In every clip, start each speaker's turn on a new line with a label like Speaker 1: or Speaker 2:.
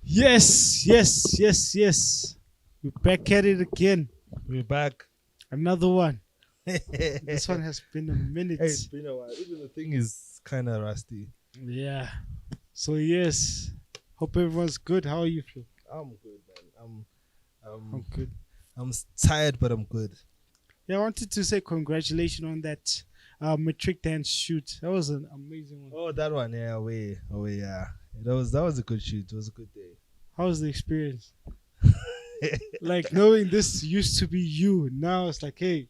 Speaker 1: Yes. We're back at it again.
Speaker 2: We're back.
Speaker 1: Another one.
Speaker 2: Hey,
Speaker 1: This one has been a minute.
Speaker 2: it's been a while. Even the thing is kind of rusty.
Speaker 1: Yeah. So yes. Hope everyone's good. How are you feel?
Speaker 2: I'm good, man.
Speaker 1: I'm good.
Speaker 2: I'm tired, but I'm good.
Speaker 1: Yeah, I wanted to say congratulations on that matric dance shoot. That was an amazing one.
Speaker 2: Oh, that one, yeah, away, yeah. That was a good shoot. It was a good day.
Speaker 1: How was the experience? Like knowing this used to be you. Now it's like, hey,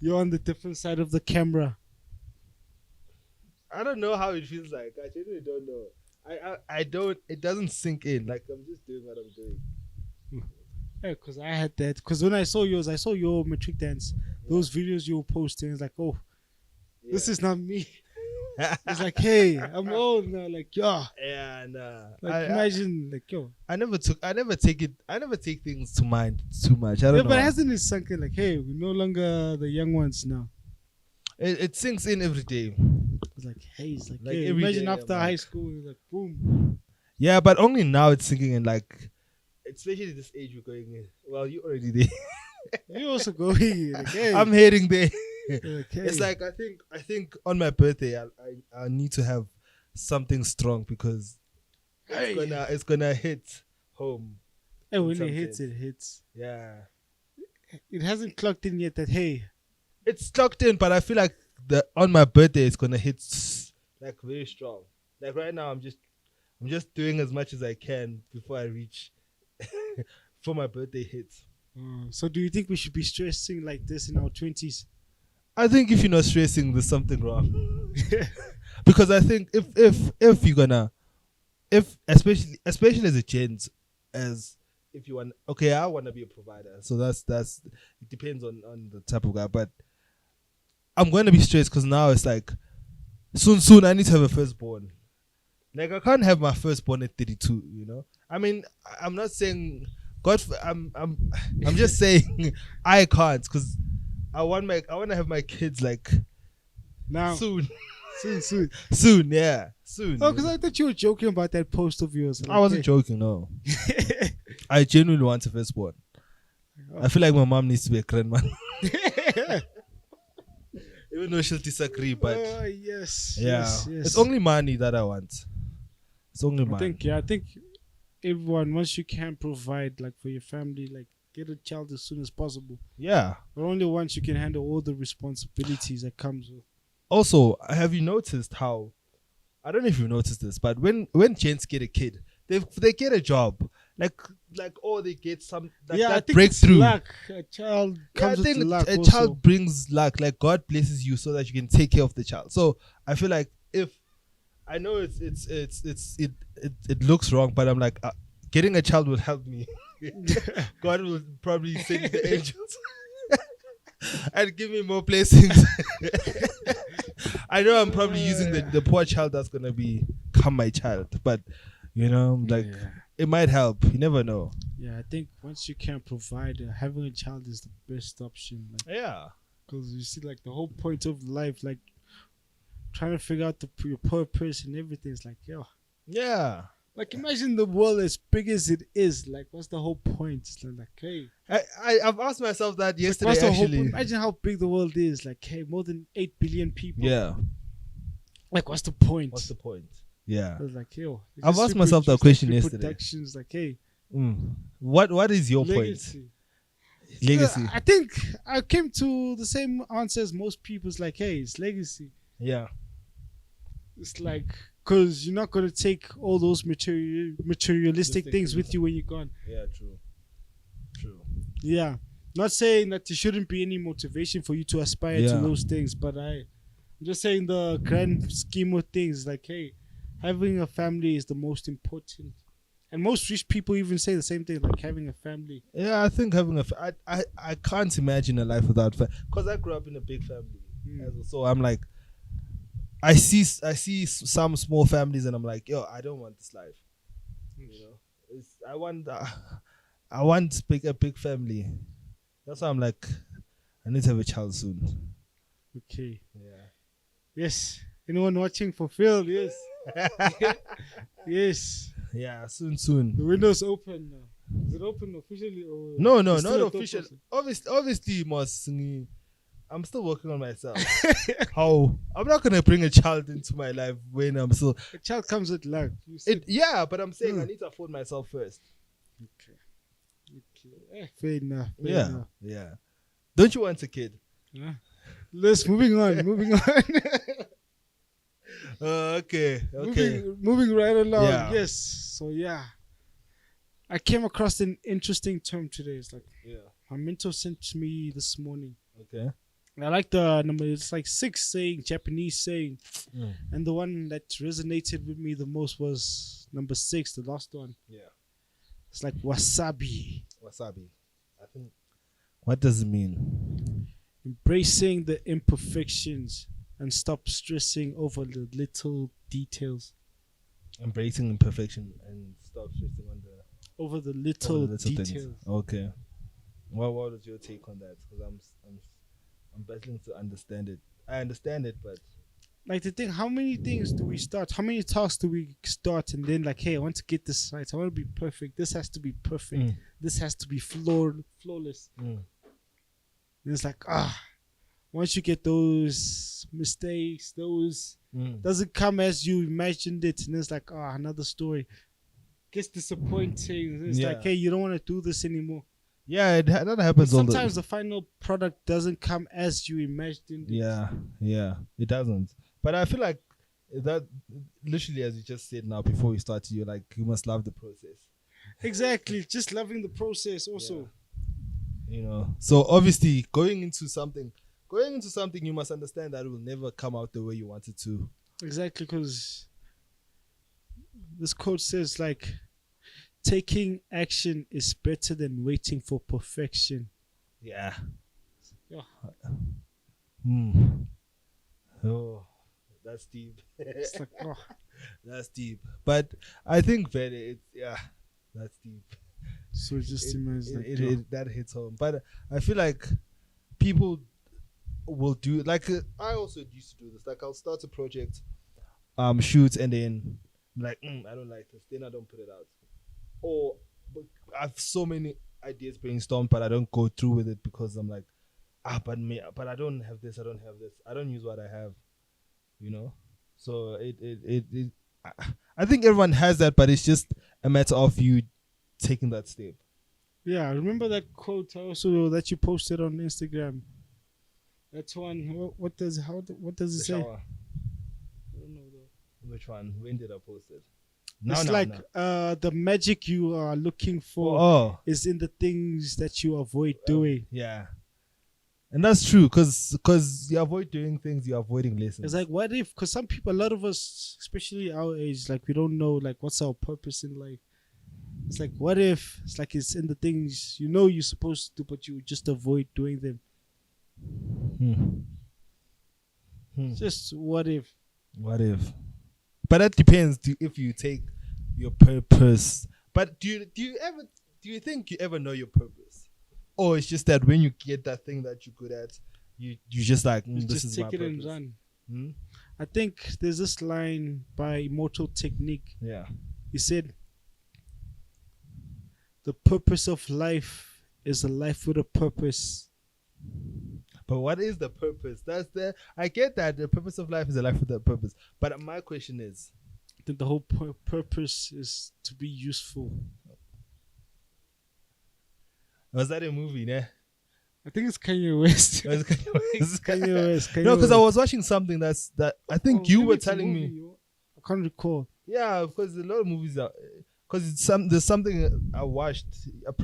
Speaker 1: you're on the different side of the camera.
Speaker 2: I don't know how it feels like. I genuinely don't know. I don't. It doesn't sink in. Like I'm just doing what I'm doing.
Speaker 1: Yeah, because I had that. Because when I saw yours, I saw your matric dance. Those videos you were posting. It's like, oh, this is not me. It's like, hey, I'm old now. Like, yo.
Speaker 2: Yeah, nah.
Speaker 1: Like, imagine, like, yo.
Speaker 2: I never take things to mind too much. I don't
Speaker 1: Yeah,
Speaker 2: know.
Speaker 1: but hasn't it sunk in? Like, hey, we're no longer the young ones now.
Speaker 2: It sinks in every day.
Speaker 1: It's like, hey, it's like
Speaker 2: Like
Speaker 1: hey,
Speaker 2: every
Speaker 1: imagine
Speaker 2: day,
Speaker 1: after
Speaker 2: I'm
Speaker 1: high
Speaker 2: like-
Speaker 1: school, it's like, boom.
Speaker 2: Yeah, but only now it's sinking in. Like, especially this age we're going in. Well, you already there.
Speaker 1: You also going, like, hey.
Speaker 2: I'm heading there.
Speaker 1: Like, hey.
Speaker 2: It's like I think on my birthday I need to have something strong because
Speaker 1: Hey.
Speaker 2: it's gonna hit home.
Speaker 1: Hey, when
Speaker 2: some
Speaker 1: it hits,
Speaker 2: sense.
Speaker 1: it hits.
Speaker 2: Yeah,
Speaker 1: It hasn't clocked in yet that, hey,
Speaker 2: it's locked in, but I feel like on my birthday it's gonna hit like very strong. Like right now I'm just doing as much as I can before I reach before my birthday hits.
Speaker 1: so do you think we should be stressing like this in our 20s?
Speaker 2: I think if you're not stressing, there's something wrong. Because I think if you're gonna if especially as a gent, as if you want, okay, I want to be a provider, so that's it depends on the type of guy, but I'm going to be stressed because now it's like soon I need to have a firstborn. Like I can't have my firstborn at 32, you know. I mean, I'm not saying I'm just saying I can't because I want to have my kids like
Speaker 1: Now,
Speaker 2: soon,
Speaker 1: soon.
Speaker 2: soon.
Speaker 1: Oh, because I thought you were joking about that post of yours.
Speaker 2: I wasn't joking, no. I genuinely want a firstborn. I feel like my mom needs to be a grandma. Even though she'll disagree, but
Speaker 1: yes.
Speaker 2: it's only money that I want. It's only money.
Speaker 1: I think everyone, once you can provide like for your family, like get a child as soon as possible.
Speaker 2: Yeah.
Speaker 1: But only once you can handle all the responsibilities that comes with.
Speaker 2: Also, have you noticed how? I don't know if you've noticed this, but when gents get a kid, they get a job. Like they get some like
Speaker 1: I
Speaker 2: that
Speaker 1: think it's
Speaker 2: breakthrough.
Speaker 1: luck. A child comes
Speaker 2: I think
Speaker 1: with luck.
Speaker 2: a
Speaker 1: also.
Speaker 2: child brings luck. Like God blesses you so that you can take care of the child. So I feel like if I know it looks wrong, but I'm like getting a child will help me. God will probably send the angels and give me more blessings. I know I'm probably using the poor child that's gonna become my child, but you know, like it might help. You never know.
Speaker 1: Yeah, I think once you can provide, having a child is the best option. Like,
Speaker 2: Yeah.
Speaker 1: because you see, like the whole point of life, like trying to figure out your purpose and everything is like, yo.
Speaker 2: Yeah.
Speaker 1: Like imagine the world as big as it is. Like, what's the whole point? It's like, hey,
Speaker 2: I've asked myself that
Speaker 1: like,
Speaker 2: yesterday.
Speaker 1: what's the whole
Speaker 2: Actually,
Speaker 1: point? Imagine how big the world is. Like, hey, more than 8 billion people.
Speaker 2: yeah.
Speaker 1: Like, what's the point?
Speaker 2: What's the point? Yeah.
Speaker 1: I was like, yo,
Speaker 2: I've asked myself that question yesterday.
Speaker 1: Productions, like, hey,
Speaker 2: What is your
Speaker 1: legacy.
Speaker 2: point? Legacy.
Speaker 1: I think I came to the same answer as most people. It's like, hey, it's legacy.
Speaker 2: Yeah.
Speaker 1: It's like, because you're not going to take all those materialistic things with you when you're gone.
Speaker 2: Yeah. True.
Speaker 1: Yeah. Not saying that there shouldn't be any motivation for you to aspire to those things, but I'm just saying the grand scheme of things, like, hey, having a family is the most important. And most rich people even say the same thing, like having a family.
Speaker 2: Yeah, I think having I can't imagine a life without family because I grew up in a big family, so I'm like, I see some small families and I'm like, yo, I don't want this life. You know, I want a big family. That's why I'm like, I need to have a child soon.
Speaker 1: Okay.
Speaker 2: Yeah.
Speaker 1: Yes. Anyone watching for Phil? Yes. Yes.
Speaker 2: Yeah, soon.
Speaker 1: The window's open now. Is it open officially or
Speaker 2: No,
Speaker 1: it's
Speaker 2: not
Speaker 1: still a thought
Speaker 2: official.
Speaker 1: process?
Speaker 2: Obviously, I'm still working on myself. How I'm not gonna bring a child into my life when I'm still.
Speaker 1: A child comes with luck. You said,
Speaker 2: Yeah, but I'm saying I need to afford myself first.
Speaker 1: okay. Fair enough.
Speaker 2: Yeah. Don't you want a kid?
Speaker 1: Yeah. Let's moving on.
Speaker 2: Okay.
Speaker 1: Moving right along.
Speaker 2: Yeah.
Speaker 1: Yes. So yeah, I came across an interesting term today. It's like my mentor sent to me this morning.
Speaker 2: Okay.
Speaker 1: I like the number. It's like 6 saying, Japanese saying,
Speaker 2: Mm.
Speaker 1: and the one that resonated with me the most was number 6, the last one.
Speaker 2: Yeah.
Speaker 1: It's like wasabi.
Speaker 2: Wasabi. I think. What does it mean?
Speaker 1: Embracing the imperfections and stop stressing over the little details.
Speaker 2: Embracing imperfection and stop stressing on the
Speaker 1: Over the little
Speaker 2: things.
Speaker 1: details.
Speaker 2: Okay. What was your take on that? Because I'm battling to understand it. I understand it, but
Speaker 1: Like the thing, how many things do we start? How many tasks do we start? And then like, hey, I want to get this right. I want to be perfect. This has to be perfect. This has to be flawless. And it's like, once you get those mistakes, those doesn't come as you imagined it. And it's like, another story. Gets disappointing. And it's like, hey, you don't want to do this anymore.
Speaker 2: Yeah, that happens all the time.
Speaker 1: Sometimes the final product doesn't come as you imagined it.
Speaker 2: Yeah, it doesn't. But I feel like that literally, as you just said now before we started, you're like, you must love the process.
Speaker 1: Exactly. Just loving the process also.
Speaker 2: Yeah. You know, so obviously going into something, you must understand that it will never come out the way you want it to.
Speaker 1: Exactly, because this quote says like, taking action is better than waiting for perfection.
Speaker 2: Yeah.
Speaker 1: Yeah.
Speaker 2: Oh, that's deep.
Speaker 1: It's like,
Speaker 2: That's deep. But I think that that's deep.
Speaker 1: So just imagine
Speaker 2: that hits home. But I feel like people will do like I also used to do this. Like I'll start a project, shoot, and then like I don't like this. Then I don't put it out. Or I have so many ideas brainstormed, but I don't go through with it because I'm like, but I don't have this. I don't have this. I don't use what I have. You know. So I think everyone has that, but it's just a matter of you taking that step.
Speaker 1: Yeah, I remember that quote also that you posted on Instagram. That's one. What does it say?
Speaker 2: Shower.
Speaker 1: I don't know though.
Speaker 2: Which one? When did I post it?
Speaker 1: The magic you are looking for is in the things that you avoid doing.
Speaker 2: Yeah. And that's true, because you avoid doing things, you're avoiding lessons.
Speaker 1: It's like, what if? Because some people, a lot of us, especially our age, like we don't know like what's our purpose in life. It's like, what if? It's like it's in the things you know you're supposed to do, but you just avoid doing them. Just what if?
Speaker 2: What if? But that depends if you take your purpose. But do you think you ever know your purpose? Or it's just that when you get that thing that you're good at, you just like this is my purpose. Just take it and run.
Speaker 1: I think there's this line by Immortal Technique.
Speaker 2: Yeah.
Speaker 1: He said, "The purpose of life is a life with a purpose."
Speaker 2: But what is the purpose? I get that the purpose of life is a life with a purpose. But my question is,
Speaker 1: I think the whole purpose is to be useful.
Speaker 2: Was that a movie, ne?
Speaker 1: I think it's Kanye West.
Speaker 2: It's
Speaker 1: Kanye West.
Speaker 2: No, because I was watching something that I think you were telling me.
Speaker 1: I can't recall.
Speaker 2: Yeah, because a lot of movies are. Because there's something I watched.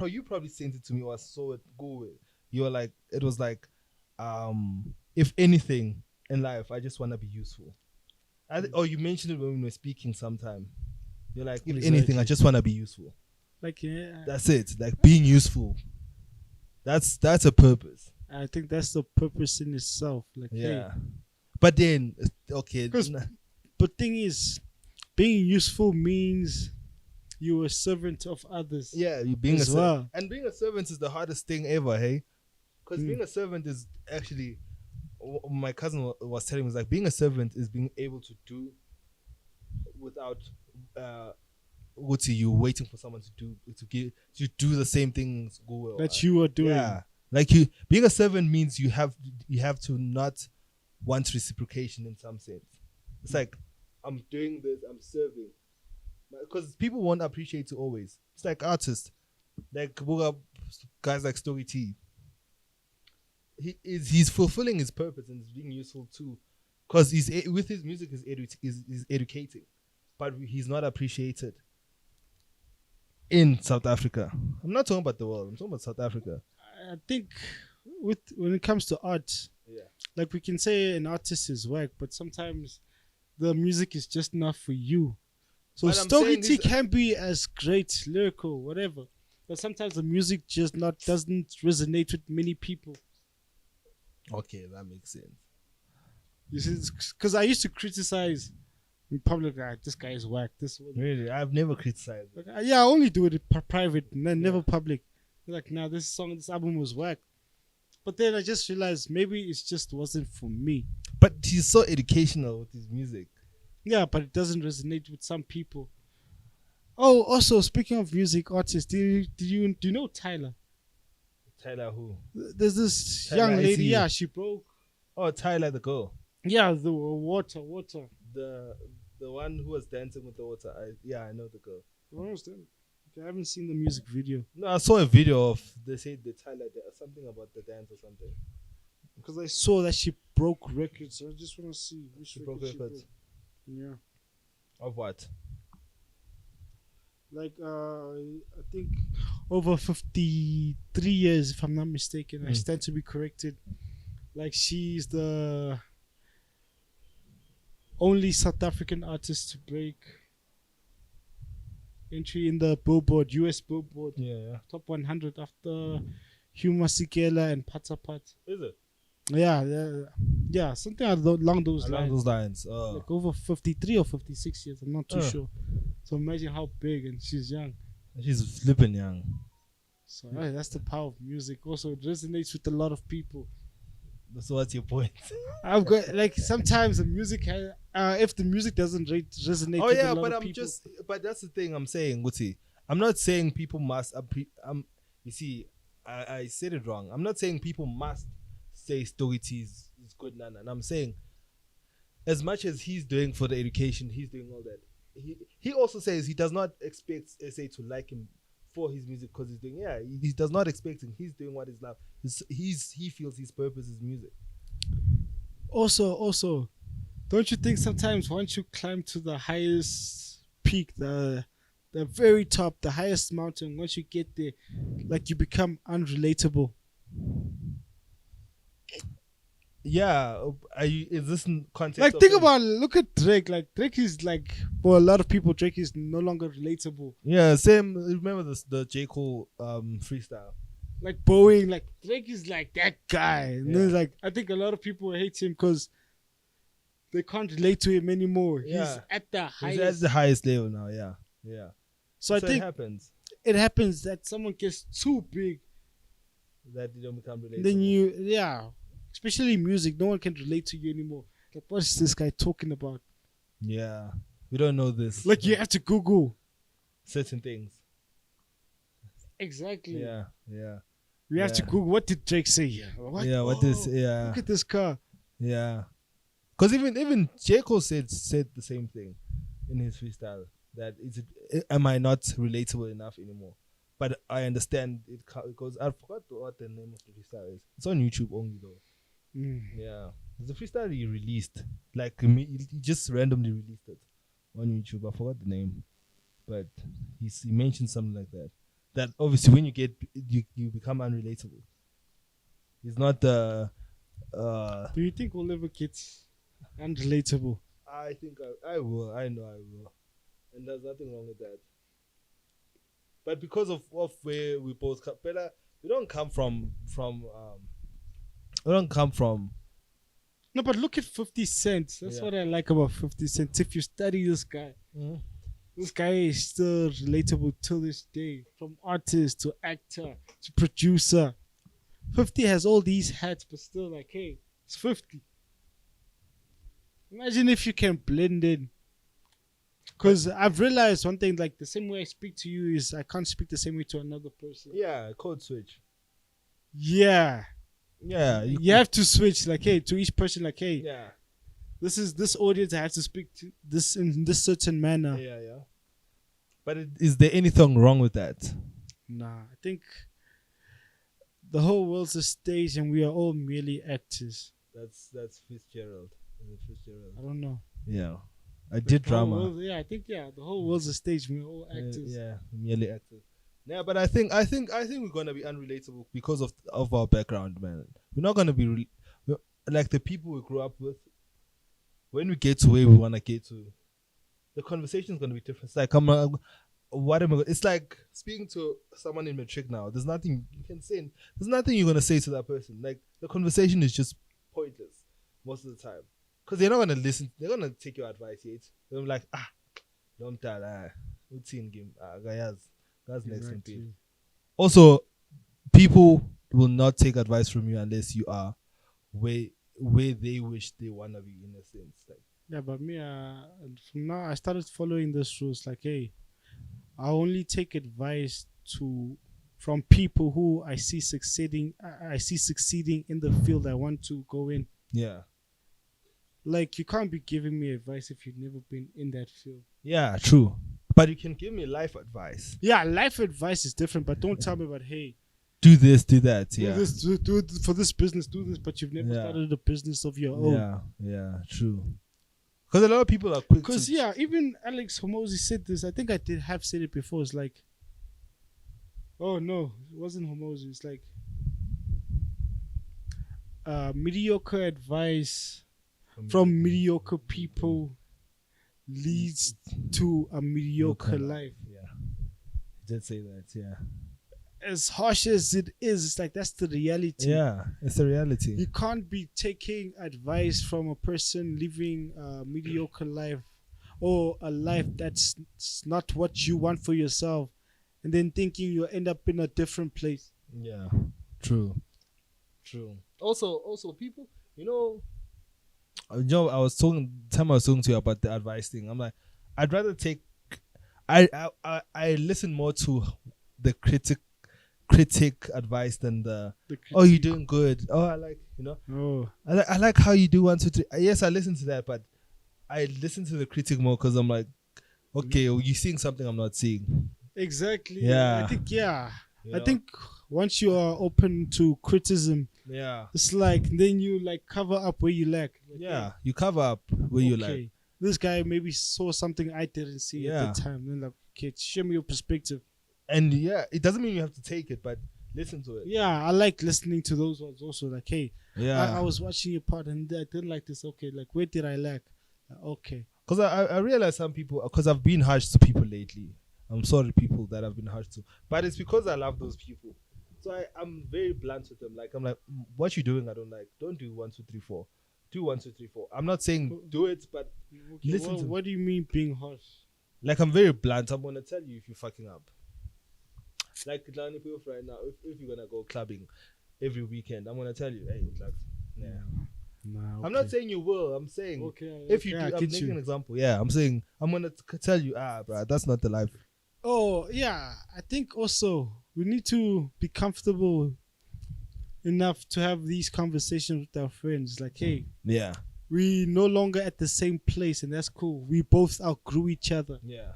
Speaker 2: You probably sent it to me or I saw it go with. You were like, it was like, if anything in life, I just want to be useful. You mentioned it when we were speaking sometime. You're like, if anything, I just want to be useful.
Speaker 1: Like, yeah.
Speaker 2: That's it. Like being useful. That's a purpose.
Speaker 1: I think that's the purpose in itself. Like,
Speaker 2: yeah. Hey. But then, okay.
Speaker 1: But thing is, being useful means you're a servant of others.
Speaker 2: Yeah, you being a servant. And being a servant is the hardest thing ever, hey? Because being a servant is actually, my cousin was telling me, like being a servant is being able to do without you waiting for someone to do the same things
Speaker 1: that you are doing.
Speaker 2: Yeah, like you being a servant means you have to not want reciprocation in some sense. It's like I'm doing this, I'm serving, because people won't appreciate it always. It's like artists, like guys like Story T. He's fulfilling his purpose and is being useful too, because with his music is educating, but he's not appreciated in South Africa. I'm not talking about the world. I'm talking about South Africa.
Speaker 1: I think when it comes to art,
Speaker 2: Yeah,
Speaker 1: like we can say an artist's work, but sometimes the music is just not for you. So Story T can be as great, lyrical, whatever, but sometimes the music just doesn't resonate with many people.
Speaker 2: okay, that makes sense.
Speaker 1: You see, because I used to criticize in public, like, this guy is whack.
Speaker 2: Really, I've never criticized it.
Speaker 1: Like, I only do it private and then never public. Like, nah, this album was whack. But then I just realized maybe it just wasn't for me.
Speaker 2: But he's so educational with his music.
Speaker 1: Yeah, but it doesn't resonate with some people. Oh, also speaking of music artists, do you know Tyler?
Speaker 2: Tyler who?
Speaker 1: There's this
Speaker 2: Tyler,
Speaker 1: young
Speaker 2: I
Speaker 1: lady.
Speaker 2: see.
Speaker 1: Yeah, she broke.
Speaker 2: Oh, Tyler the girl.
Speaker 1: Yeah, the water.
Speaker 2: The one who was dancing with the water. I know the girl.
Speaker 1: What was that? Okay, I haven't seen the music video.
Speaker 2: No, I saw a video of they said the Tyler something about the dance or something.
Speaker 1: Because I saw that she broke records. So I just want to see which
Speaker 2: She broke
Speaker 1: record
Speaker 2: records.
Speaker 1: Yeah.
Speaker 2: Of what?
Speaker 1: Like I think over 53 years, if I'm not mistaken. I stand to be corrected. Like, she's the only South African artist to break entry in the US Billboard top 100 after Hugh Masekela and Patapat.
Speaker 2: Is it?
Speaker 1: Yeah, something along those
Speaker 2: lines.
Speaker 1: Like over 53 or 56 years, I'm not too sure. So imagine how big, and she's young.
Speaker 2: She's flipping young.
Speaker 1: So that's the power of music. Also, it resonates with a lot of people.
Speaker 2: So what's your point?
Speaker 1: I've got, like, sometimes the music if the music doesn't resonate with a lot of people.
Speaker 2: But that's the thing I'm saying, Guti. I'm not saying people must you see, I said it wrong. I'm not saying people must say Story T is good, Nana. And I'm saying, as much as he's doing for the education, he's doing all that. He also says he does not expect SA to like him for his music because he's doing, he does not expect him. He's doing what is love. He feels his purpose is music.
Speaker 1: Also, don't you think sometimes once you climb to the highest peak, the very top, the highest mountain, once you get there, like, you become unrelatable?
Speaker 2: Yeah, is this in context?
Speaker 1: Like, think about it. Look at Drake. Like, Drake is, like, for a lot of people, Drake is no longer relatable.
Speaker 2: Yeah, same. Remember the J. Cole freestyle?
Speaker 1: Like, Boeing, like, Drake is like that guy. And then, like, I think a lot of people hate him because they can't relate to him anymore.
Speaker 2: Yeah.
Speaker 1: He's at the highest.
Speaker 2: He's at the highest level now. Yeah.
Speaker 1: So I think it happens that someone gets too big.
Speaker 2: That you don't become relatable.
Speaker 1: Then especially music, no one can relate to you anymore. Like, what is this guy talking about?
Speaker 2: Yeah, we don't know this.
Speaker 1: Like, you have to Google
Speaker 2: certain things.
Speaker 1: Exactly.
Speaker 2: Yeah.
Speaker 1: We have to Google, what did Drake say here? What? Look at this car.
Speaker 2: Yeah. Because even J. Cole said the same thing in his freestyle, that am I not relatable enough anymore? But I understand it goes. I forgot what the name of the freestyle is. It's on YouTube only though. Yeah, the freestyle he released, like, he just randomly released it on YouTube. I forgot the name, but he mentioned something like that. That obviously when you become unrelatable. He's not the.
Speaker 1: Do you think we'll ever get unrelatable?
Speaker 2: I think I will. I know I will, and there's nothing wrong with that. But because of where we both come, we don't come from. We don't come from.
Speaker 1: No, but look at 50 Cent. That's what I like about 50 Cent. If you study this guy, this guy is still relatable till this day. From artist to actor to producer. 50 has all these hats, but still, like, hey, it's 50. Imagine if you can blend in. Because I've realized one thing, like the same way I speak to you is I can't speak the same way to another person.
Speaker 2: Yeah, code switch.
Speaker 1: Yeah.
Speaker 2: Yeah,
Speaker 1: You have to switch, like, hey, to each person, like, hey,
Speaker 2: yeah,
Speaker 1: this audience, I have to speak to this in this certain manner.
Speaker 2: yeah. But is there anything wrong with that?
Speaker 1: Nah, I think the whole world's a stage and we are all merely actors.
Speaker 2: That's Fitzgerald. Is it Fitzgerald?
Speaker 1: I don't know.
Speaker 2: Yeah, I did
Speaker 1: The whole
Speaker 2: drama.
Speaker 1: world, yeah, I think the whole world's a stage. We're all actors.
Speaker 2: Yeah, merely actors. Yeah, but I think we're gonna be unrelatable because of our background, man. We're not gonna be like the people we grew up with. When we get to where we wanna get to, the conversation is gonna be different. It's like, what am I? It's like speaking to someone in matric now. There's nothing you can say. There's nothing you're gonna say to that person. Like the conversation is just pointless most of the time because they're not gonna listen. They're gonna take your advice. Yet they're like, don't tell. Routine game. Guys, next one.
Speaker 1: Exactly.
Speaker 2: Also, people will not take advice from you unless you are where they wish they wanna be, in a sense. Like,
Speaker 1: Yeah, but me, from now I started following this rules. Like, hey, I only take advice from people who I see succeeding. I see succeeding in the field I want to go in.
Speaker 2: yeah,
Speaker 1: Like, you can't be giving me advice if you've never been in that field.
Speaker 2: yeah, true. But you can give me life advice.
Speaker 1: Yeah, life advice is different, but don't tell me about, hey,
Speaker 2: Do this, do that.
Speaker 1: do
Speaker 2: Yeah,
Speaker 1: this, do it for this business, do this, but you've never
Speaker 2: Yeah.
Speaker 1: started a business of your own.
Speaker 2: yeah, true. Because a lot of people are quick.
Speaker 1: Because even Alex Homosi said this. I think I did have said it before. It's like, oh no, it wasn't Homosi. It's like mediocre advice from mediocre people leads to a mediocre life.
Speaker 2: Yeah, you did say that. Yeah,
Speaker 1: As harsh as it is, it's like that's the reality.
Speaker 2: yeah, it's a reality.
Speaker 1: You can't be taking advice from a person living a mediocre life or a life that's not what you want for yourself and then thinking you'll end up in a different place.
Speaker 2: Yeah, true. Also, people, I was talking to you about the advice thing. I'm like, I'd rather take. I listen more to the critic advice than the oh, you're doing good. Oh, I like
Speaker 1: Oh,
Speaker 2: I like how you do 1, 2, 3. Yes, I listen to that, but I listen to the critic more because I'm like, okay, you're seeing something I'm not seeing.
Speaker 1: exactly.
Speaker 2: Yeah.
Speaker 1: I think once you are open to criticism,
Speaker 2: Yeah,
Speaker 1: it's like then you like cover up where you lack. Like,
Speaker 2: yeah, you cover up where you like.
Speaker 1: okay, this guy maybe saw something I didn't see at the time. Then like, okay, show me your perspective.
Speaker 2: And yeah, it doesn't mean you have to take it, but listen to it.
Speaker 1: Yeah, I like listening to those ones also. Like, hey,
Speaker 2: Yeah,
Speaker 1: I was watching your part and I didn't like this. Okay, like where did I lack? Okay.
Speaker 2: because I realize some people, because I've been harsh to people lately. I'm sorry, people that I've been harsh to, but it's because I love those people. So I'm very blunt with them. Like, I'm like, what you doing? I don't like. Don't do 1, 2, 3, 4. Do 1, 2, 3, 4. I'm not saying do it, but
Speaker 1: Okay,
Speaker 2: listen to
Speaker 1: what do you mean being harsh?
Speaker 2: like, I'm very blunt. I'm gonna tell you if you're fucking up. Like, Lani Proof right now, if you're gonna go clubbing every weekend, I'm gonna tell you, hey, like, yeah.
Speaker 1: Nah,
Speaker 2: I'm not saying you will. I'm saying if you do,
Speaker 1: I
Speaker 2: I'm
Speaker 1: get
Speaker 2: making
Speaker 1: you.
Speaker 2: an example. Yeah, I'm saying I'm gonna tell you, bro, that's not the life.
Speaker 1: Oh yeah, I think also we need to be comfortable enough to have these conversations with our friends. Like, hey,
Speaker 2: Yeah,
Speaker 1: we no longer at the same place, and that's cool. We both outgrew each other.
Speaker 2: yeah,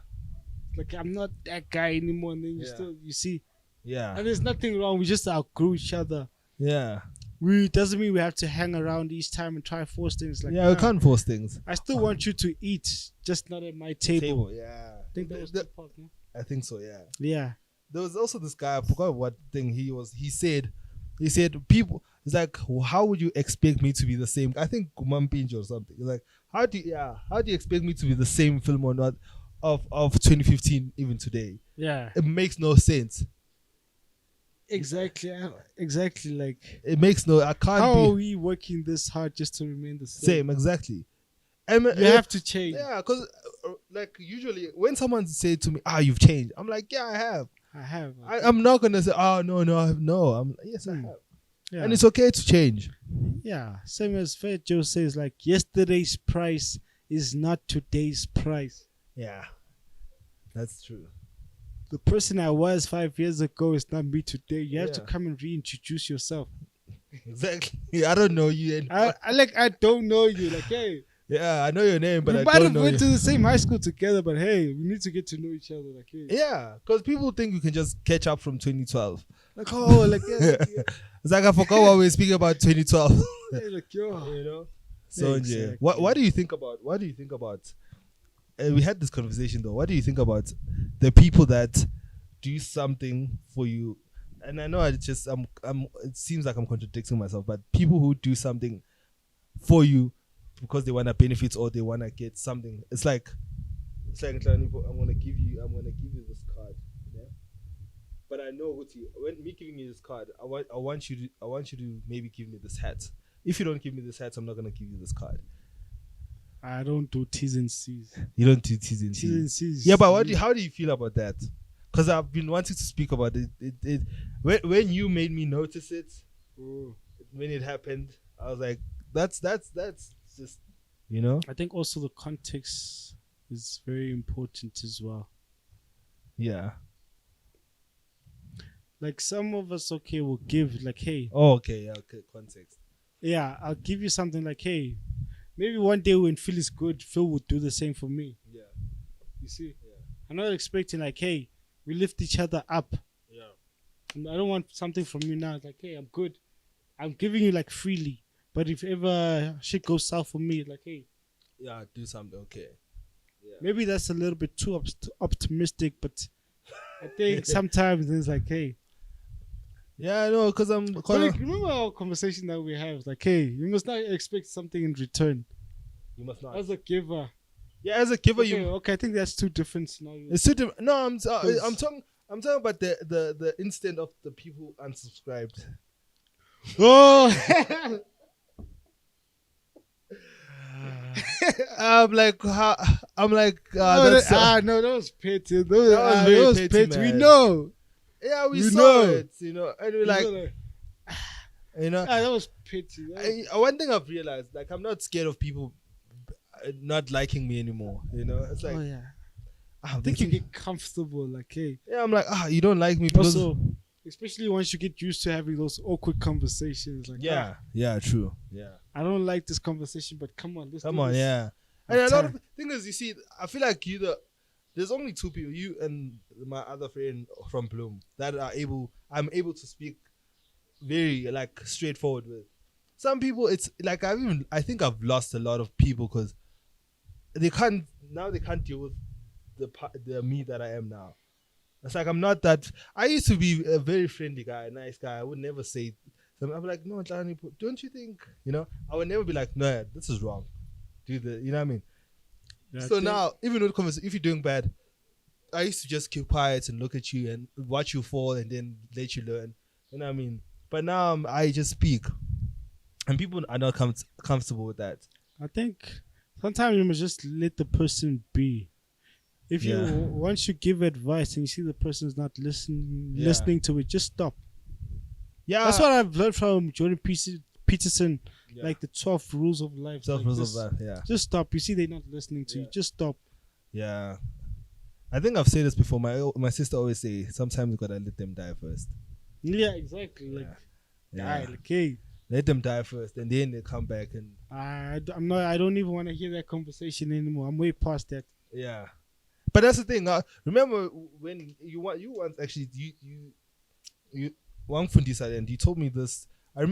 Speaker 1: Like, I'm not that guy anymore, and then you see,
Speaker 2: yeah,
Speaker 1: and there's nothing wrong. We just outgrew each other.
Speaker 2: yeah.
Speaker 1: We doesn't mean we have to hang around each time and try to force things. Like,
Speaker 2: Yeah, we can't force things.
Speaker 1: I still want you to eat, just not at my table.
Speaker 2: Yeah,
Speaker 1: I think that was the part, no?
Speaker 2: I think so. Yeah.
Speaker 1: Yeah.
Speaker 2: There was also this guy. I forgot what thing he was. He said people. It's like, how would you expect me to be the same? I think Kumampinjo or something. It's like, how do you expect me to be the same film or not of 2015 even today?
Speaker 1: Yeah.
Speaker 2: It makes no sense.
Speaker 1: Exactly. Like,
Speaker 2: It makes no. I can't
Speaker 1: how
Speaker 2: be
Speaker 1: are we working this hard just to remain the same?
Speaker 2: same exactly. You
Speaker 1: You have to change.
Speaker 2: Yeah, because like usually when someone say to me, you've changed, I'm like, yeah, I have.
Speaker 1: I have.
Speaker 2: I'm not gonna say, no, I have. No, I'm yes, I have.
Speaker 1: Yeah.
Speaker 2: And it's okay to change.
Speaker 1: Yeah. Same as Fat Joe says, like, yesterday's price is not today's price.
Speaker 2: Yeah, that's true.
Speaker 1: The person I was 5 years ago is not me today. You have to
Speaker 2: Yeah.
Speaker 1: come and reintroduce yourself.
Speaker 2: Exactly. I don't know you anymore.
Speaker 1: I don't know you. Like, hey,
Speaker 2: Yeah, I know your name, but
Speaker 1: we
Speaker 2: I
Speaker 1: might
Speaker 2: don't
Speaker 1: have
Speaker 2: know
Speaker 1: went
Speaker 2: you.
Speaker 1: to the same high school together, but hey, we need to get to know each other. Like, hey,
Speaker 2: Yeah, because people think you can just catch up from 2012.
Speaker 1: like oh, like yeah,
Speaker 2: It's like I forgot what we were speaking about 2012.
Speaker 1: yeah, like yo,
Speaker 2: You know. So
Speaker 1: exactly.
Speaker 2: what do you think about? What do you think about? We had this conversation though. What do you think about the people that do something for you? And I know it's just it seems like I'm contradicting myself, but people who do something for you because they want to benefit or they want to get something. It's like I'm gonna give you this card. Yeah. But I know what when me giving you this card, I want you to maybe give me this hat. If you don't give me this hat, I'm not gonna give you this card.
Speaker 1: I don't do T's and C's.
Speaker 2: You don't do T's and
Speaker 1: T's and
Speaker 2: C's.
Speaker 1: C's.
Speaker 2: Yeah, but how do you feel about that? Because I've been wanting to speak about it. When you made me notice it, when it happened, I was like, that's just, you know.
Speaker 1: I think also the context is very important as well.
Speaker 2: Yeah.
Speaker 1: Like some of us, okay, will give like, hey,
Speaker 2: Oh, okay. Yeah. Okay. Context.
Speaker 1: yeah, I'll give you something like, hey, maybe one day when Phil is good, Phil would do the same for me.
Speaker 2: Yeah.
Speaker 1: You see?
Speaker 2: Yeah.
Speaker 1: I'm not expecting like, hey, we lift each other up.
Speaker 2: Yeah.
Speaker 1: And I don't want something from you now. It's like, hey, I'm good. I'm giving you like freely. But if ever shit goes south for me, like, hey,
Speaker 2: Yeah. Do something. Okay. Yeah.
Speaker 1: maybe that's a little bit too optimistic, but I think sometimes it's like, hey.
Speaker 2: Yeah, I know, because I'm.
Speaker 1: But like, remember our conversation that we have? Like, hey, you must not expect something in return.
Speaker 2: You must not.
Speaker 1: As a giver.
Speaker 2: Yeah, as a giver,
Speaker 1: Okay,
Speaker 2: you.
Speaker 1: okay, I think that's two different scenarios.
Speaker 2: It's too different. No, I'm talking. I'm talking about the instant of the people unsubscribed.
Speaker 1: Oh!
Speaker 2: I'm like, no,
Speaker 1: that was petty. That was
Speaker 2: very petty,
Speaker 1: petty. We
Speaker 2: man.
Speaker 1: know.
Speaker 2: yeah, we
Speaker 1: We
Speaker 2: saw
Speaker 1: know.
Speaker 2: it, you know, and we're like, you know,
Speaker 1: that was petty.
Speaker 2: one thing I've realized, like, I'm not scared of people not liking me anymore. You know, it's like,
Speaker 1: oh yeah.
Speaker 2: I
Speaker 1: I think you get comfortable, like, hey.
Speaker 2: yeah, I'm like, you don't like me because
Speaker 1: Also, especially once you get used to having those awkward conversations, like,
Speaker 2: yeah, true, yeah.
Speaker 1: I don't like this conversation, but come on, let's
Speaker 2: Come
Speaker 1: do
Speaker 2: on,
Speaker 1: this.
Speaker 2: yeah.
Speaker 1: Have
Speaker 2: And a lot
Speaker 1: time.
Speaker 2: of thing is, you see, I feel like there's only two people, you and my other friend from Bloom, that I'm able to speak very like straightforward with. Some people, it's like I think I've lost a lot of people because they can't deal with the me that I am now. It's like I'm not that. I used to be a very friendly guy, a nice guy. I would never say something. I'm like, no, Johnny, don't you think? You know, I would never be like, no, this is wrong. You know what I mean?
Speaker 1: Yeah,
Speaker 2: So now, even with conversation, if you're doing bad, I used to just keep quiet and look at you and watch you fall and then let you learn. You know what I mean? But now I just speak, and people are not comfortable with that.
Speaker 1: I think sometimes you must just let the person be. If you once you give advice and you see the person's not listening to it, just stop.
Speaker 2: Yeah,
Speaker 1: That's what I've learned from Jordan Peterson,
Speaker 2: Yeah.
Speaker 1: like the 12 rules of life.
Speaker 2: 12
Speaker 1: like
Speaker 2: rules
Speaker 1: this.
Speaker 2: of life. Yeah,
Speaker 1: Just stop. You see they're not listening to you. Just stop.
Speaker 2: yeah. I think I've said this before. My sister always say sometimes you gotta let them die first.
Speaker 1: Yeah, exactly. Like,
Speaker 2: Yeah.
Speaker 1: like, hey,
Speaker 2: Let them die first, and then they come back and
Speaker 1: I'm not. I don't even want to hear that conversation anymore. I'm way past that.
Speaker 2: yeah. But that's the thing. Remember when you once actually you one fundisa and you told me this.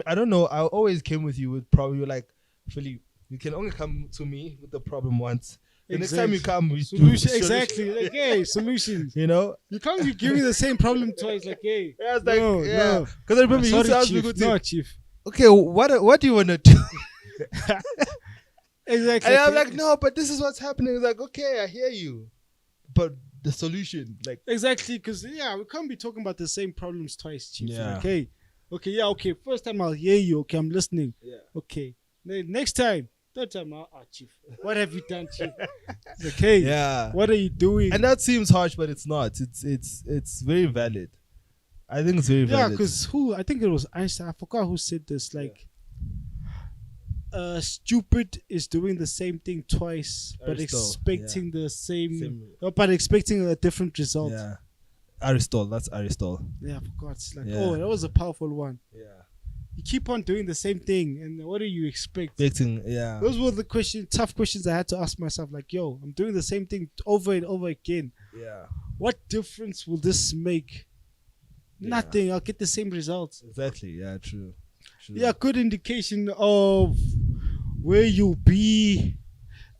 Speaker 2: I don't know. I always came with you with problem. You're like, Philly, you can only come to me with the problem once. The next time you come, we
Speaker 1: Solution,
Speaker 2: do
Speaker 1: exactly. Like, hey, solutions.
Speaker 2: You know?
Speaker 1: You can't be giving the same problem twice. Like, hey,
Speaker 2: Yeah, it's like,
Speaker 1: no,
Speaker 2: yeah.
Speaker 1: no.
Speaker 2: Because I remember you used to
Speaker 1: Sorry,
Speaker 2: ask me,
Speaker 1: chief.
Speaker 2: good
Speaker 1: No, chief.
Speaker 2: okay, what do you want to do?
Speaker 1: Exactly.
Speaker 2: And I'm like, no, but this is what's happening. It's like, okay, I hear you, but the solution, like,
Speaker 1: exactly, because yeah, we can't be talking about the same problems twice, chief.
Speaker 2: Yeah.
Speaker 1: Like, hey, okay, yeah, okay. First time I'll hear you. Okay, I'm listening.
Speaker 2: yeah,
Speaker 1: Okay, next time, third time, chief. What have you done, chief? It's like, hey,
Speaker 2: yeah.
Speaker 1: what are you doing?
Speaker 2: And that seems harsh, but it's not. It's very valid. I think it's very
Speaker 1: yeah,
Speaker 2: valid.
Speaker 1: because I think it was Einstein. I forgot who said this. Like, stupid is doing the same thing twice, but
Speaker 2: Aristotle,
Speaker 1: expecting the
Speaker 2: Same.
Speaker 1: but expecting a different result.
Speaker 2: Yeah. Aristotle. That's Aristotle.
Speaker 1: Yeah, I forgot. It's like,
Speaker 2: Yeah.
Speaker 1: oh, that was a powerful one.
Speaker 2: Yeah.
Speaker 1: You keep on doing the same thing, and what do you expect?
Speaker 2: Expecting. Yeah.
Speaker 1: Those were the tough questions I had to ask myself. Like, yo, I'm doing the same thing over and over again.
Speaker 2: Yeah.
Speaker 1: What difference will this make?
Speaker 2: Yeah.
Speaker 1: Nothing. I'll get the same results.
Speaker 2: Exactly. Yeah. True.
Speaker 1: Yeah, good indication of where you'll be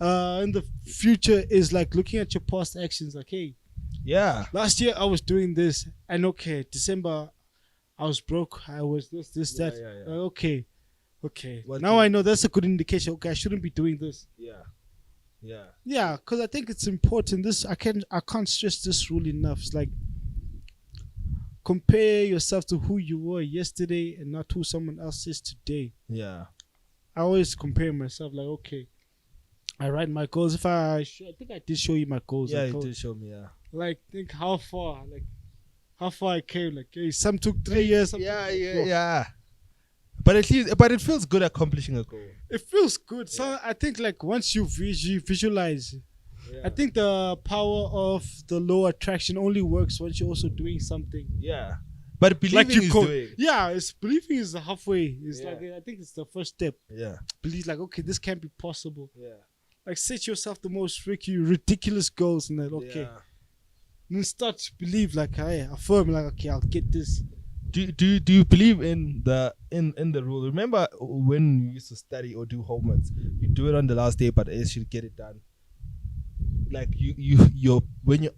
Speaker 1: in the future is like looking at your past actions. Like, hey,
Speaker 2: Yeah.
Speaker 1: last year I was doing this, and okay, December I was broke. I was this,
Speaker 2: Yeah,
Speaker 1: that.
Speaker 2: yeah.
Speaker 1: Okay.
Speaker 2: What
Speaker 1: Now I know that's a good indication. Okay, I shouldn't be doing this.
Speaker 2: Yeah. Yeah.
Speaker 1: Yeah, because I think it's important. I can't stress this rule enough. It's like compare yourself to who you were yesterday and not who someone else is today.
Speaker 2: Yeah.
Speaker 1: I always compare myself. Like, okay, I write my goals. If I think I did show you my goals.
Speaker 2: Yeah,
Speaker 1: like,
Speaker 2: you did show me. Yeah.
Speaker 1: Like, think how far I came. Like, hey, some took 3 years. Some
Speaker 2: Yeah.
Speaker 1: took
Speaker 2: Yeah.
Speaker 1: 4.
Speaker 2: Yeah. But at least, but it feels good accomplishing a goal.
Speaker 1: It feels good. So I think like once you visualize.
Speaker 2: Yeah.
Speaker 1: I think the power of the law of attraction only works once you're also doing something.
Speaker 2: Yeah. But believing is doing.
Speaker 1: Yeah, it's believing is halfway. It's
Speaker 2: Yeah.
Speaker 1: like I think it's the first step.
Speaker 2: Yeah.
Speaker 1: Believe like, okay, this can't be possible.
Speaker 2: Yeah.
Speaker 1: Like set yourself the most ridiculous goals and then okay.
Speaker 2: Yeah.
Speaker 1: Then start to believe like I affirm like okay, I'll get this.
Speaker 2: Do you believe in the rule? Remember when you used to study or do homeworks, you do it on the last day, but you should get it done. Like you when you're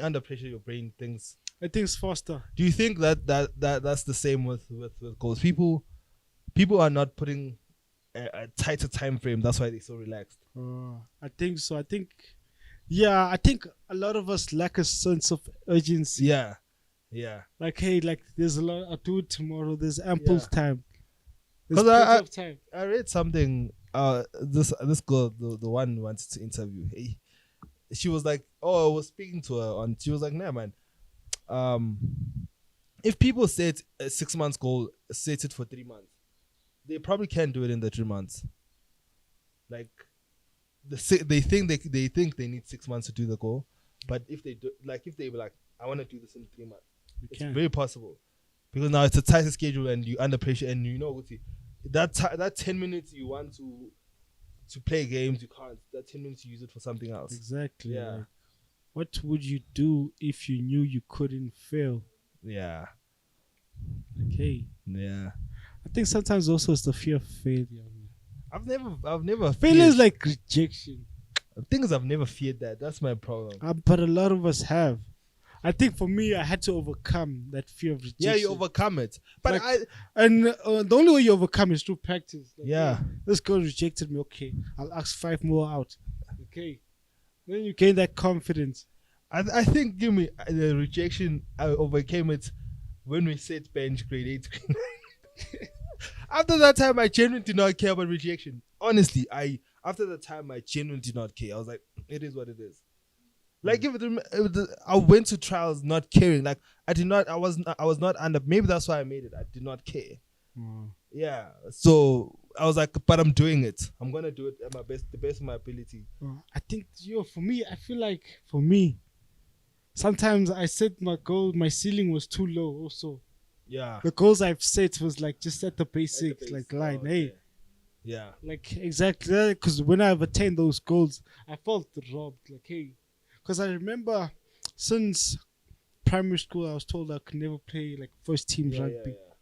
Speaker 2: under pressure, your brain thinks.
Speaker 1: I think it's faster.
Speaker 2: Do you think that's the same with goals? People are not putting a tighter time frame. That's why they're so relaxed.
Speaker 1: I think so. I think a lot of us lack a sense of urgency.
Speaker 2: Yeah. Yeah.
Speaker 1: Like, hey, like there's a lot. I'll do it tomorrow. There's ample
Speaker 2: Yeah.
Speaker 1: time. There's
Speaker 2: 'Cause
Speaker 1: plenty of time.
Speaker 2: I read something. This girl, the one who wanted to interview. She was like, oh, I was speaking to her she was like, nah, man. If people set a 6 months goal, set it for 3 months, they probably can't do it in the 3 months. Like, they think they need 6 months to do the goal, but if they do, like, if they were like, I want to do this in 3 months, it's very possible, because now it's a tighter schedule and you're under pressure, and you know, that 10 minutes you want to play games, you can't. That 10 minutes you use it for something else.
Speaker 1: Exactly.
Speaker 2: Yeah.
Speaker 1: Like, what would you do if you knew you couldn't fail?
Speaker 2: Yeah.
Speaker 1: Okay.
Speaker 2: Yeah.
Speaker 1: I think sometimes also it's the fear of failure.
Speaker 2: I've never
Speaker 1: Failure is like rejection.
Speaker 2: The thing is, I've never feared that. That's my problem.
Speaker 1: But a lot of us have. I think for me, I had to overcome that fear of rejection.
Speaker 2: Yeah, you overcome it. But
Speaker 1: like, the only way you overcome is through practice. Like,
Speaker 2: yeah.
Speaker 1: Hey, this girl rejected me. Okay, I'll ask 5 more out. Okay, then you gain that confidence.
Speaker 2: I think, give me the rejection. I overcame it when we set bench grade 8, grade 9. After that time, I genuinely did not care about rejection. Honestly, after that time, I genuinely did not care. I was like, it is what it is. Like, I went to trials not caring. Like, I was not under. Maybe that's why I made it. I did not care. Yeah. So I was like, but I'm doing it. I'm gonna do it at my best, the best of my ability.
Speaker 1: I think, for me, I feel like for me, sometimes I set my goal, my ceiling was too low. Also,
Speaker 2: yeah.
Speaker 1: The goals I've set was like just at the basics, like line.
Speaker 2: Oh,
Speaker 1: hey.
Speaker 2: Yeah.
Speaker 1: Like exactly, because when I've attained those goals, I felt robbed. Like, hey. Because I remember since primary school, I was told I could never play like first team rugby. Yeah.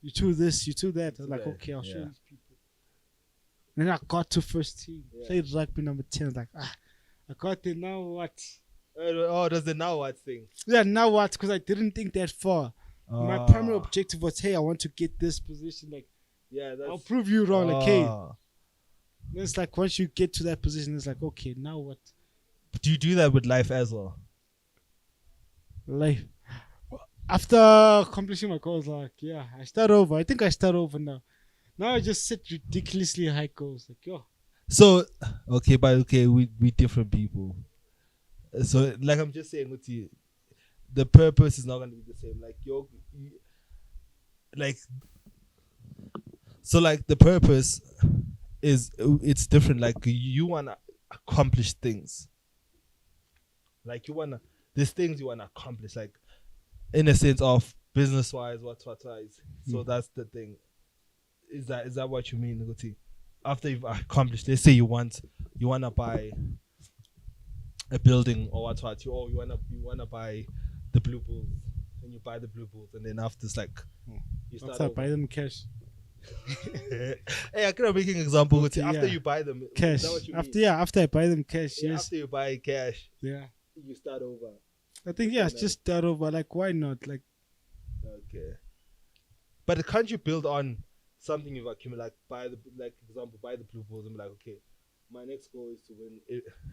Speaker 1: You do this, you do that. I was like, okay, I'll show these people. And then I got to first team, played rugby number 10. I was like, I got there, now what?
Speaker 2: Oh, does the now what thing?
Speaker 1: Yeah, now what? Because I didn't think that far. My primary objective was, hey, I want to get this position. Like, I'll prove you wrong. Like, hey. Then it's like once you get to that position, it's like, okay, now what?
Speaker 2: Do you do that with life as well?
Speaker 1: Life. After accomplishing my goals, like, I start over. I think I start over now. Now I just set ridiculously high goals. Like, yo.
Speaker 2: So, we different people. So, like I'm just saying with you, the purpose is not going to be the same. Like, so like the purpose it's different. Like you wanna accomplish things. Like there's things you wanna accomplish. Like in a sense of business wise, what wise. So that's the thing. Is that what you mean, Ngoti? After you've accomplished, let's say you wanna buy a building or what you wanna buy the blue bulls, and you buy the blue bulls, and then after it's like you start
Speaker 1: After I buy them cash.
Speaker 2: Hey, I could make an example.
Speaker 1: Okay,
Speaker 2: after
Speaker 1: yeah.
Speaker 2: you buy them,
Speaker 1: Cash.
Speaker 2: is that what you mean?
Speaker 1: After I buy them cash,
Speaker 2: Yeah,
Speaker 1: yes.
Speaker 2: after you buy cash,
Speaker 1: Yeah.
Speaker 2: you start over.
Speaker 1: I think just start over. Like, why not? Like,
Speaker 2: Okay. But can't you build on something you've accumulated? Like example, buy the blue balls and be like, okay, my next goal is to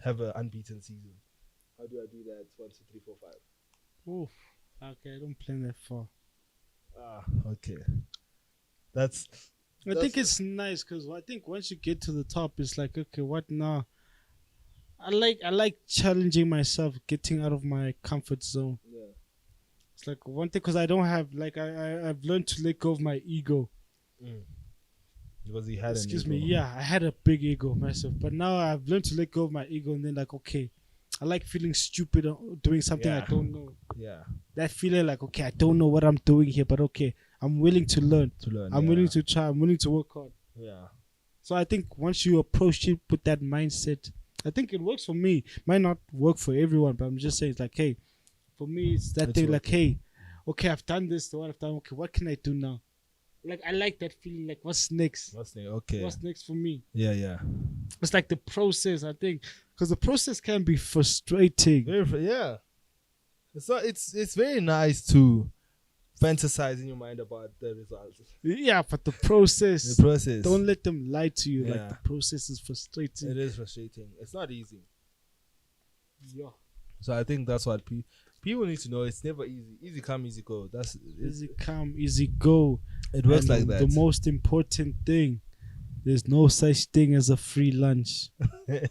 Speaker 2: have an unbeaten season. How do I do that? 1, 2, 3, 4, 5.
Speaker 1: oof. Okay, I don't plan that far.
Speaker 2: Okay. That's
Speaker 1: I think it's nice because I think once you get to the top, it's like, okay, what now? I like challenging myself, getting out of my comfort zone.
Speaker 2: Yeah.
Speaker 1: It's like one thing because I don't have I've learned to let go of my ego.
Speaker 2: Because he had
Speaker 1: Excuse
Speaker 2: an
Speaker 1: me,
Speaker 2: ego.
Speaker 1: yeah, I had a big ego myself, but now I've learned to let go of my ego and then like, okay, I like feeling stupid or doing something I don't know.
Speaker 2: Yeah.
Speaker 1: That feeling like, okay, I don't know what I'm doing here, but okay, I'm willing to learn. I'm willing to try. I'm willing to work hard.
Speaker 2: Yeah.
Speaker 1: So I think once you approach it with that mindset, I think it works for me. Might not work for everyone, but I'm just saying it's like, hey, for me, it's that thing like, hey, okay, I've done this, what I've done. Okay, what can I do now? Like, I like that feeling. Like, what's next?
Speaker 2: Okay.
Speaker 1: What's next for me?
Speaker 2: Yeah.
Speaker 1: It's like the process, I think, because the process can be frustrating.
Speaker 2: Yeah. It's very nice to fantasize in your mind about the results.
Speaker 1: Yeah, but the process. Don't let them lie to you.
Speaker 2: Yeah.
Speaker 1: Like, the process is frustrating.
Speaker 2: It is frustrating. It's not easy.
Speaker 1: Yeah.
Speaker 2: So I think that's what people need to know. It's never easy. Easy come, easy go. That's
Speaker 1: Easy come, easy go.
Speaker 2: It works
Speaker 1: And
Speaker 2: like that.
Speaker 1: The most important thing, there's no such thing as a free lunch.
Speaker 2: There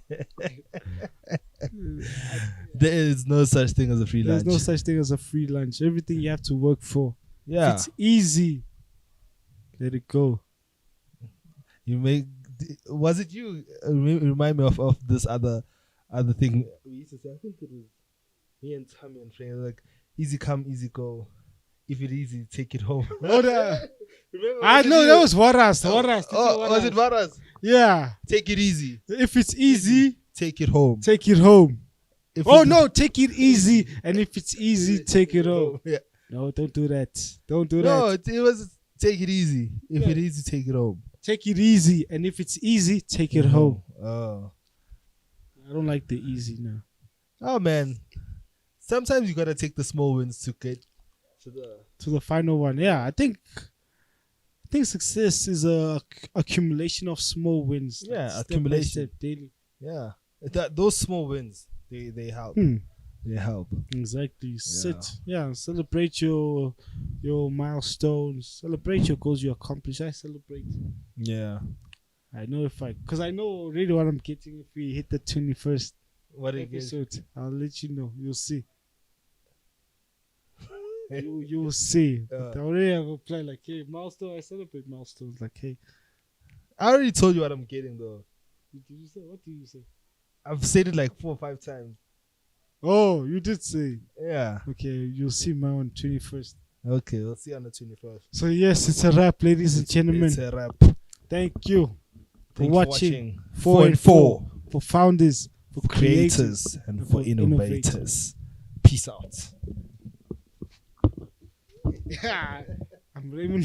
Speaker 2: is no such thing as a free lunch.
Speaker 1: There's no such thing as a free lunch. Everything you have to work for.
Speaker 2: Yeah.
Speaker 1: If it's easy, let it go.
Speaker 2: Was it you? Remind me of this other thing we used to say. I think it was me and Tommy and friends, like, easy come, easy go. If it's easy, take it home.
Speaker 1: I know that was Waras.
Speaker 2: Was it Varas?
Speaker 1: Yeah.
Speaker 2: Take it easy.
Speaker 1: If it's easy,
Speaker 2: take it home.
Speaker 1: take it home.
Speaker 2: No,
Speaker 1: take it easy. And if it's easy, take it home.
Speaker 2: Yeah.
Speaker 1: No, don't do that. Don't do
Speaker 2: No,
Speaker 1: that.
Speaker 2: it was take it easy. If it is easy, take it home.
Speaker 1: Take it easy. And if it's easy, take it home.
Speaker 2: Oh.
Speaker 1: I don't like the easy now.
Speaker 2: Oh, man. Sometimes you gotta take the small wins to get
Speaker 1: to the final one. Yeah, I think success is a accumulation of small wins.
Speaker 2: Yeah,
Speaker 1: step by
Speaker 2: accumulation.
Speaker 1: step, daily.
Speaker 2: Yeah. Those small wins, they help. They help.
Speaker 1: Exactly. Sit. Yeah. Celebrate your milestones. Celebrate your goals you accomplish. I celebrate.
Speaker 2: Yeah.
Speaker 1: I know because I know already what I'm getting if we hit the 21st
Speaker 2: What
Speaker 1: episode. I'll let you know. You'll see. you will see. But I already have a plan. Like, hey, milestone. I celebrate milestones. Like, hey.
Speaker 2: I already told you what I'm getting though.
Speaker 1: Did you say? What did you say?
Speaker 2: I've said it like 4 or 5 times.
Speaker 1: Oh, you did say.
Speaker 2: Yeah.
Speaker 1: Okay, you'll see my on 21st.
Speaker 2: Okay, we'll see on the 21st.
Speaker 1: So yes, it's a wrap, ladies and gentlemen.
Speaker 2: It's a wrap.
Speaker 1: Thank you for watching
Speaker 2: 4 and 4
Speaker 1: for founders, for
Speaker 2: creators, and for innovators. Peace out.
Speaker 1: Yeah, I'm Raymond.